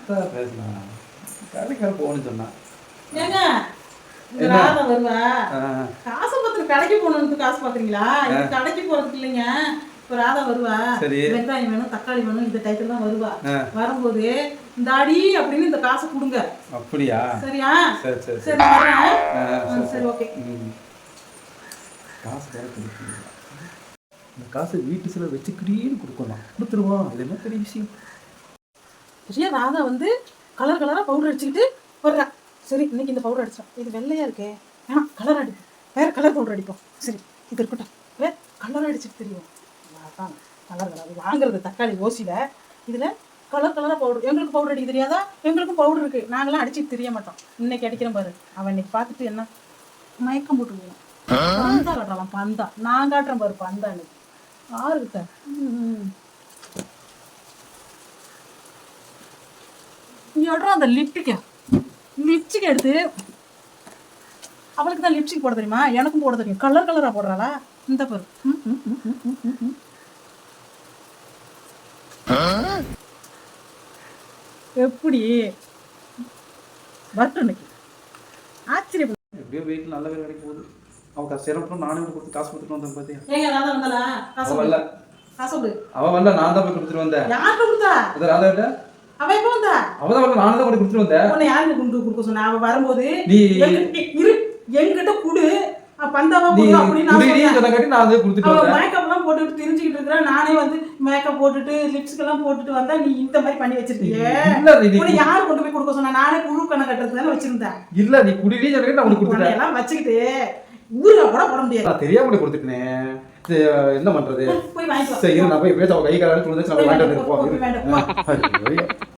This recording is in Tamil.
பேசலாம். கடைக்கார போகணும்னு சொன்னான். ஏங்க இந்த ராதா வருவா. காசு பத்திரம் கடைக்கு போகணும்னு காசு பாக்குறீங்களா? இது கடைக்கு போறதுக்கு இல்லைங்க. இப்ப ராதா வருவா. வெங்காயம் வேணும், தக்காளி வேணும், இந்த டைத்துல தான் வருவா. வரும்போது இந்த அடி அப்படின்னு இந்த காசை கொடுங்க. அப்படியா? சரியா? சரி சரி சரி வரேன். சரி ஓகே. காசு வேற கொடுக்கணும். இந்த காசை வீட்டு சில வச்சுக்கிட்டே கொடுக்கணும். கொடுத்துருவோம். இது என்ன பெரிய விஷயம்? சரியா? ராதா வந்து கலர் கலரா பவுடர் அடிச்சுக்கிட்டு வர்றா. சரி இன்னைக்கு இந்த பவுடர் அடிச்சோம். இது வெள்ளையா இருக்கே, வேணாம் கலர் அடிப்போம். வேற கலர் பவுடர் அடிப்போம். சரி இது இருக்கட்டும். வேற கலர் அடிச்சுட்டு தெரியும். கலர் கலர் வாங்குறது தக்காளி ஓசியில. இதுல கலர் கலரா பவுடர். எங்களுக்கு பவுடர் அடிக்க தெரியாதா? எங்களுக்கும் பவுடர் இருக்கு. நாங்களாம் அடிச்சுட்டு தெரிய மாட்டோம். இன்னைக்கு அடிக்கிறேன் பாரு. அவன் இன்னைக்கு பார்த்துட்டு என்ன மயக்கம் போட்டு போயிடும். பந்தா காட்டுறான். பந்தா நான் காட்டுறேன் பாரு. பந்தா இன்னைக்கு யாரு இருக்க? அந்த லிப்ஸ்டிக் எடுத்து அவளுக்கு தான் லிப்ஸ்டிக் போட தெரியுமா? எனக்கும் போட தெரியும். கலர் கலரா போடுறாளா? இந்த பாரு. எப்படி வரட்டும் இன்னைக்கு. ஆச்சரியம். எப்படியோ வீட்டில் நல்ல வேலை கிடைக்க போகுது. அவ சிறப்பு நானே கொடுத்து காசு கொடுத்துட்டு வந்தேன். பார்த்தியா? ஏங்க ராதா வந்தாளா? காசு வரல. காசு கொடு. அவ வரல, நான் தான் போய் கொடுத்துட்டு வந்தேன். யாருக்கு கொடுத்தா? அது ராதா கிட்ட. அவ எப்போ வந்தா? அவ தான் வரல, நானே தான் போய் கொடுத்துட்டு வந்தேன். உன்னை யாருக்கு கொண்டு கொடுக்க சொன்னா? அவ வரும்போது நீ இரு என்கிட்ட குடு. பந்தாவா குடு அப்படின்னு நான் சொன்னேன். நான் அதை கொடுத்துட்டு வந்தேன். மேக்கப் எல்லாம் போட்டுட்டு தெரிஞ்சுக்கிட்டு இருக்கிறேன். நானே வந்து மேக்கப் போட்டுட்டு லிப்ஸ்டிக் எல்லாம் போட்டுட்டு வந்தா நீ இந்த மாதிரி பண்ணி வச்சிருக்கீங்க. உன்னை யாரு கொண்டு போய் கொடுக்க சொன்னா? நானே குழு கணக்கு கட்டுறது தானே வச்சிருந்தேன். இல்ல நீ குடிடி சொன்னேன். நான் உனக்கு கொடுத்துட்டேன். எல்லாம் வச்சுக்கிட்டு ஊர்ல கூட போட முடியாது. நான் தெரியாம கொடுத்துட்டேன். என்ன பண்றது? போய் வாங்கிட்டு வா. சரி நான் போய் பேச கை காலம் கொடுத்து நான் வாங்கிட்டு வந்துருப்போம்.